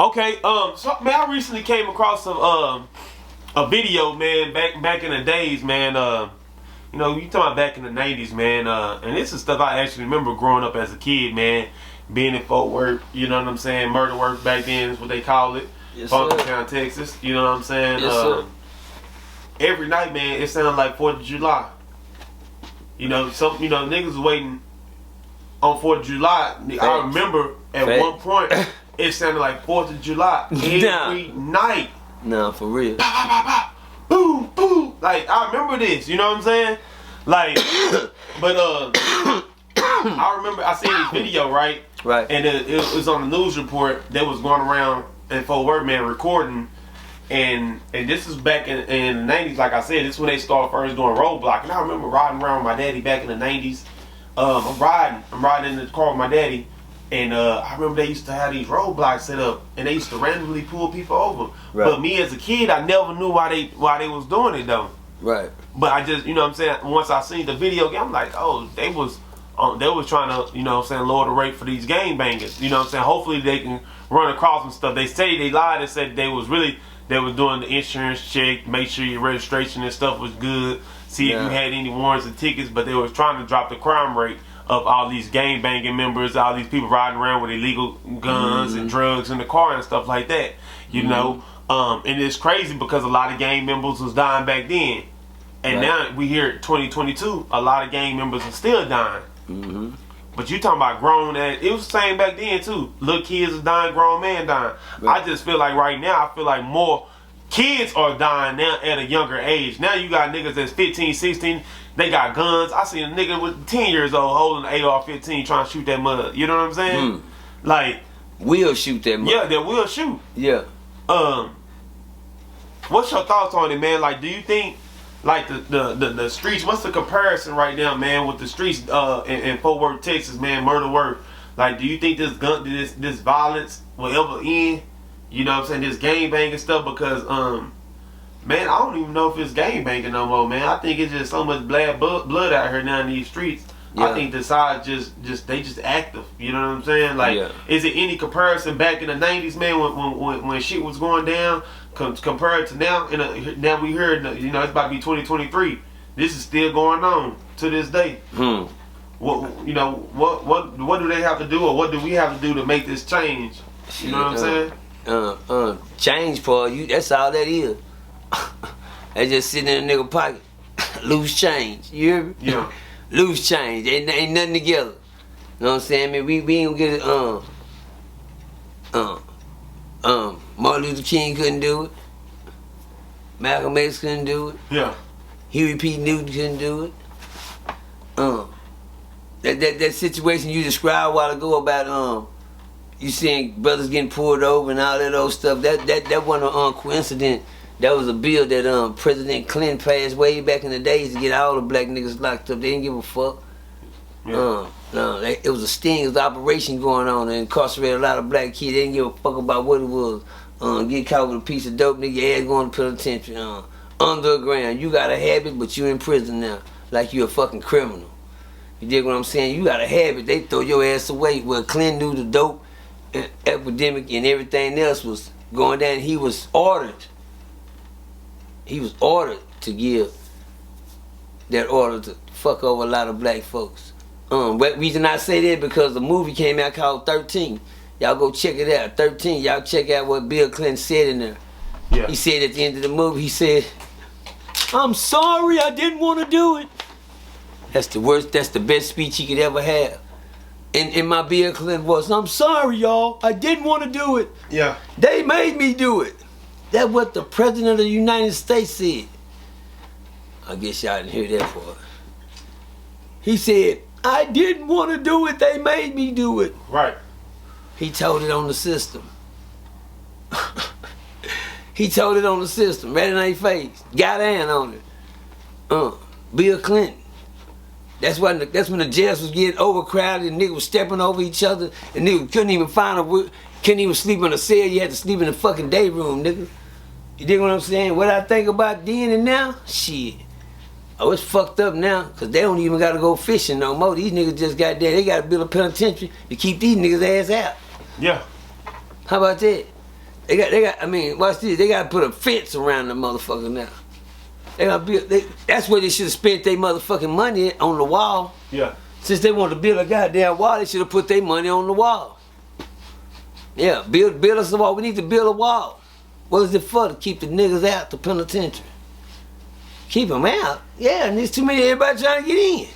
Okay, so man, I recently came across a video, man, back in the days, man. You know, you talking about back in the 90s, man. And this is stuff I actually remember growing up as a kid, man. Being in Fortworth, you know what I'm saying? Murder work back then is what they call it. Yes, Funkytown, Texas, you know what I'm saying? Yes, sir. Every night, man, it sounded like 4th of July. You know, niggas was waiting on 4th of July. Facts. I remember at Facts. one point, it sounded like 4th of July every night. Nah, for real. Bah, bah, bah, bah. Boom, boom. Like, I remember this, you know what I'm saying? Like, but I remember I seen this video, right? Right. And it was on the news report that was going around in Fort Worth, man, recording. And this is back in the 90s, like I said, this is when they started first doing roadblock. And I remember riding around with my daddy back in the 90s. I'm riding in the car with my daddy. And I remember they used to have these roadblocks set up, and they used to randomly pull people over. Right. But me as a kid, I never knew why they was doing it though. Right. But I just, you know what I'm saying, once I seen the video game, I'm like, oh, they was trying to, you know what I'm saying, lower the rate for these gang bangers. You know what I'm saying? Hopefully they can run across and stuff. They say they lied and said they was doing the insurance check, make sure your registration and stuff was good, see if you had any warrants and tickets, but they was trying to drop the crime rate of all these gang banging members, all these people riding around with illegal guns and drugs in the car and stuff like that. You know? And it's crazy because a lot of gang members was dying back then. And now we hear 2022, a lot of gang members are still dying. But you talking about grown ass, it was the same back then too. Little kids are dying, grown man dying. I just feel like right now, I feel like more kids are dying now at a younger age. Now you got niggas that's 15, 16, they got guns. I seen a nigga with 10 years old holding an AR-15 trying to shoot that mud. You know what I'm saying? Like, will shoot that mud. Yeah, they will shoot. Yeah. What's your thoughts on it, man? Like, do you think like the streets, what's the comparison right now, man, with the streets in Fort Worth, Texas, man, murder work? Like, do you think this violence will ever end? You know what I'm saying? This gang banging stuff, because man, I don't even know if it's gang banging no more, man. I think it's just so much blood out here now in these streets. I think the sides they just active. You know what I'm saying? Like, is it any comparison back in the 90s, man, when shit was going down, compared to now? Now we heard, you know, it's about to be 2023. This is still going on to this day. What, you know, what do they have to do, or what do we have to do to make this change? You know what I'm saying? Change, Paul. That's all that is. They just sitting in a nigga pocket. Loose change. You hear me? Yeah. Loose change. Ain't nothing together. You know what I'm saying? I mean, we ain't gonna get it. Martin Luther King couldn't do it. Malcolm X couldn't do it. Yeah. Huey P. Newton couldn't do it. That situation you described a while ago about you seeing brothers getting pulled over and all that old stuff, that wasn't a coincidence. That was a bill that President Clinton passed way back in the days to get all the black niggas locked up. They didn't give a fuck. No, it was a sting, it was an operation going on and incarcerated a lot of black kids. They didn't give a fuck about what it was. Get caught with a piece of dope, nigga, your ass going to penitentiary. Underground, you got a habit, but you in prison now, like you a fucking criminal. You dig what I'm saying? You got a habit, they throw your ass away. Well, Clinton knew the dope epidemic and everything else was going down. He was ordered to give that order to fuck over a lot of black folks. But reason I say that because the movie came out called 13. Y'all go check it out. 13. Y'all check out what Bill Clinton said in there. Yeah. He said at the end of the movie, he said, "I'm sorry, I didn't want to do it." That's the worst. That's the best speech he could ever have. And my Bill Clinton was, "I'm sorry, y'all. I didn't want to do it. Yeah. They made me do it." That's what the President of the United States said. I guess y'all didn't hear that part. He said, "I didn't want to do it. They made me do it." Right. He told it on the system. He told it on the system, right in their face. Got down on it. Bill Clinton. That's when the jails was getting overcrowded and niggas was stepping over each other and niggas couldn't even couldn't even sleep in a cell. You had to sleep in the fucking day room, nigga. You dig what I'm saying? What I think about then and now? Shit. Oh, it's fucked up now, because they don't even got to go fishing no more. These niggas just got there. They got to build a penitentiary to keep these niggas' ass out. Yeah. How about that? They got. I mean, watch this. They got to put a fence around the motherfucker now. They got to build. That's where they should have spent their motherfucking money on the wall. Yeah. Since they want to build a goddamn wall, they should have put their money on the wall. Yeah, build us a wall. We need to build a wall. What is it for? To keep the niggas out the penitentiary. Keep them out? Yeah, and there's too many. Everybody trying to get in.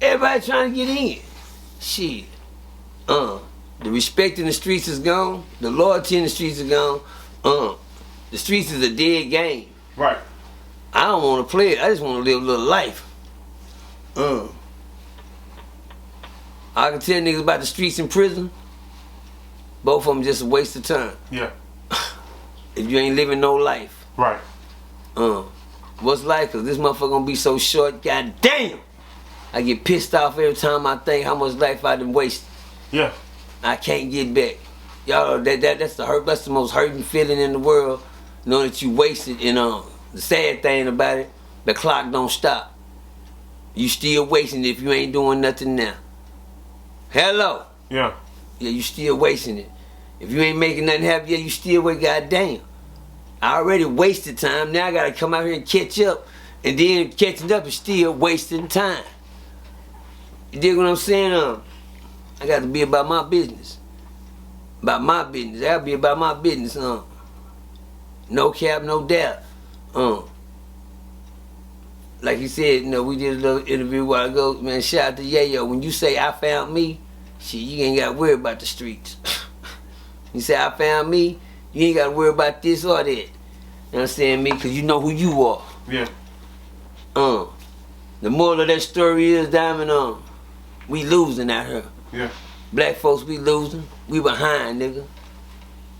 Everybody trying to get in. Shit. The respect in the streets is gone. The loyalty in the streets is gone. The streets is a dead game. Right. I don't want to play it. I just want to live a little life. I can tell niggas about the streets in prison. Both of them just a waste of time. Yeah. If you ain't living no life. Right. What's life? Cause this motherfucker gonna be so short. God damn. I get pissed off every time I think how much life I done wasted. Yeah. I can't get back. Y'all, that's the most hurting feeling in the world. Knowing that you wasted. And the sad thing about it, the clock don't stop. You still wasting it if you ain't doing nothing now. Hello. Yeah. Yeah, you still wasting it. If you ain't making nothing happen, yeah, you still wait. Goddamn. I already wasted time. Now I gotta come out here and catch up. And then catching up is still wasting time. You dig what I'm saying? I got to be about my business. About my business. I gotta be about my business. No cap, no doubt. Like you said, you know, we did a little interview a while ago. Man, shout out to Yayo. When you say I found me, shit, you ain't got to worry about the streets. You say I found me, you ain't got to worry about this or that. You know what I'm saying, me? Because you know who you are. Yeah. The moral of that story is, Diamond, we losing out here. Yeah. Black folks, we losing. We behind, nigga.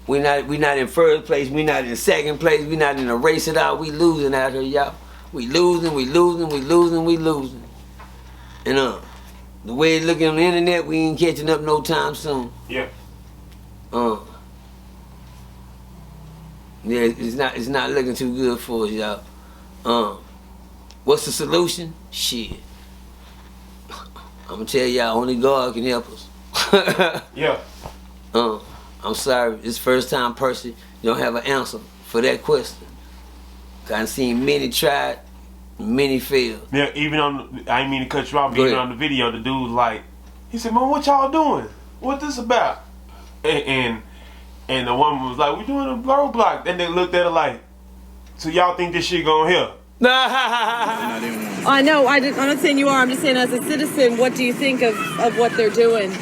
We not in first place. We not in second place. We not in a race at all. We losing out here, y'all. We losing. And the way it's looking on the internet, we ain't catching up no time soon. Yeah. Yeah, it's not looking too good for us, y'all. What's the solution? Shit. I'ma tell y'all, only God can help us. Yeah. I'm sorry, it's first time person. You don't have an answer for that question. I've seen many tried, many failed. Yeah, even on, I didn't mean to cut you off, but even on the video, the dude like, he said, "Man, what y'all doing? What this about?" And the woman was like, "We doing a roadblock." And they looked at her like, "So y'all think this shit gonna help?" I know, I'm not saying you are, I'm just saying as a citizen, what do you think of what they're doing?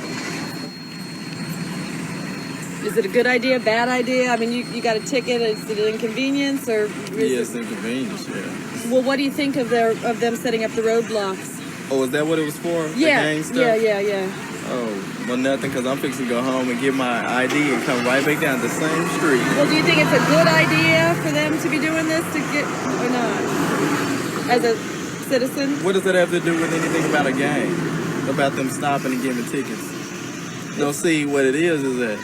Is it a good idea, bad idea? I mean, you got a ticket, is it an inconvenience or? Yeah, it's inconvenience, yeah. Well, what do you think of them setting up the roadblocks? Oh, is that what it was for? Yeah, the gang stuff? yeah. Oh, well nothing, because I'm fixing to go home and get my ID and come right back down the same street. Well, do you think it's a good idea for them to be doing this or not? As a citizen? What does that have to do with anything about a gang? About them stopping and giving tickets? No, see, what it is that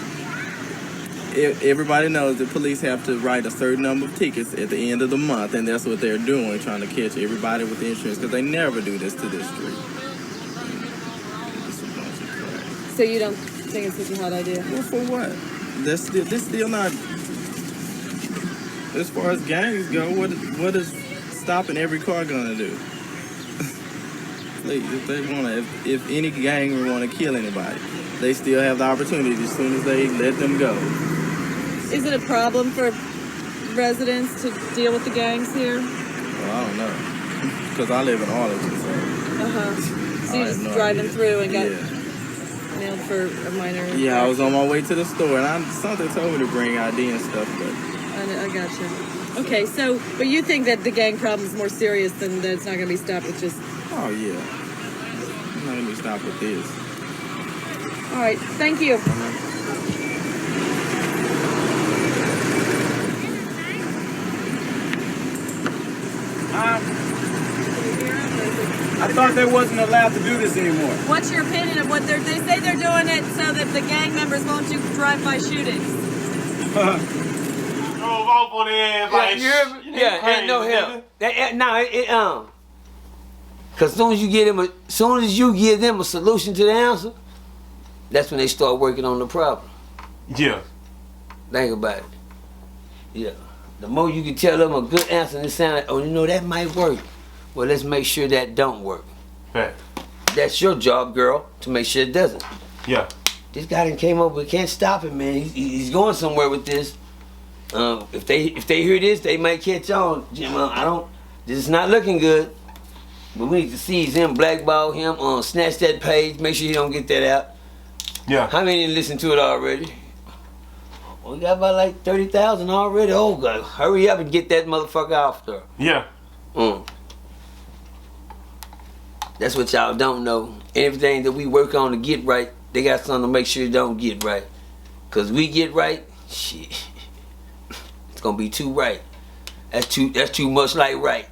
everybody knows that police have to write a certain number of tickets at the end of the month, and that's what they're doing, trying to catch everybody with the insurance, because they never do this to this street. It's a bunch of crap. So you don't think it's such a hot idea? Well, for what? This still not. As far as gangs go, what is stopping every car gonna do? If they wanna, if any gang would want to kill anybody, they still have the opportunity as soon as they let them go. Is it a problem for residents to deal with the gangs here? Well, I don't know, because I live in Arlington, so. So you're just driving through and got nailed for a minor. Yeah, I was on my way to the store, and something told me to bring ID and stuff, but. I gotcha. Okay, so, but you think that the gang problem is more serious than that it's not going to be stopped with just... Oh, yeah. I'm not going to be stopped with this. All right, thank you. I thought they wasn't allowed to do this anymore. What's your opinion of what they say they're doing it so that the gang members won't do drive-by shootings? Drove off on their ass like, ain't no help. Cause soon as you give them a solution to the answer, that's when they start working on the problem. Yeah. Think about it. Yeah. The more you can tell them a good answer and it sound like, oh, you know, that might work. Well, let's make sure that don't work. Right. That's your job, girl, to make sure it doesn't. Yeah. This guy done came up, we can't stop him, man. He's going somewhere with this. If they hear this, they might catch on. Jim, this is not looking good. But we need to seize him, blackball him, snatch that page, make sure he don't get that out. Yeah. How many listen to it already? We got about like 30,000 already. Oh God, hurry up and get that motherfucker off there. Yeah. That's what y'all don't know. Everything that we work on to get right, they got something to make sure it don't get right. Cause we get right, shit, it's gonna be too right. That's too much like right.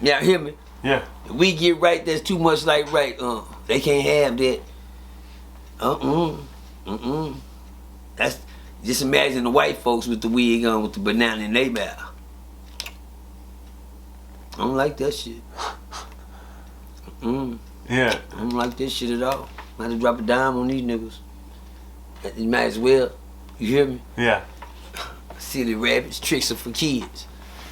Y'all hear me? Yeah. If we get right, that's too much like right. They can't have that. That's just imagine the white folks with the wig on with the banana in their mouth. I don't like that shit. Yeah. I don't like this shit at all. I had to drop a dime on these niggas. You might as well. You hear me? Yeah. Silly rabbits, tricks are for kids.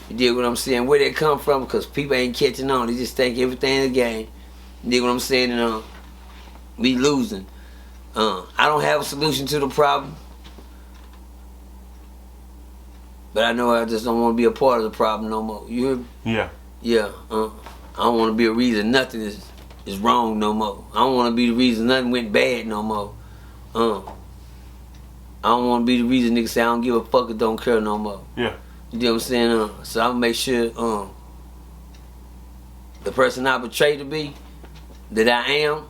You dig what I'm saying? Where they come from? Because people ain't catching on. They just think everything is a game. You dig what I'm saying? And we losing. I don't have a solution to the problem. But I know I just don't want to be a part of the problem no more. You hear me? Yeah. Yeah. I don't want to be a reason nothing is wrong no more. I don't want to be the reason nothing went bad no more. I don't want to be the reason niggas say I don't give a fuck or don't care no more. Yeah. You know what I'm saying? So I'm gonna make sure the person I portray to be, that I am,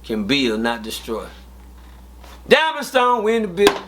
can build, not destroy. Diamond Stone, we in the building.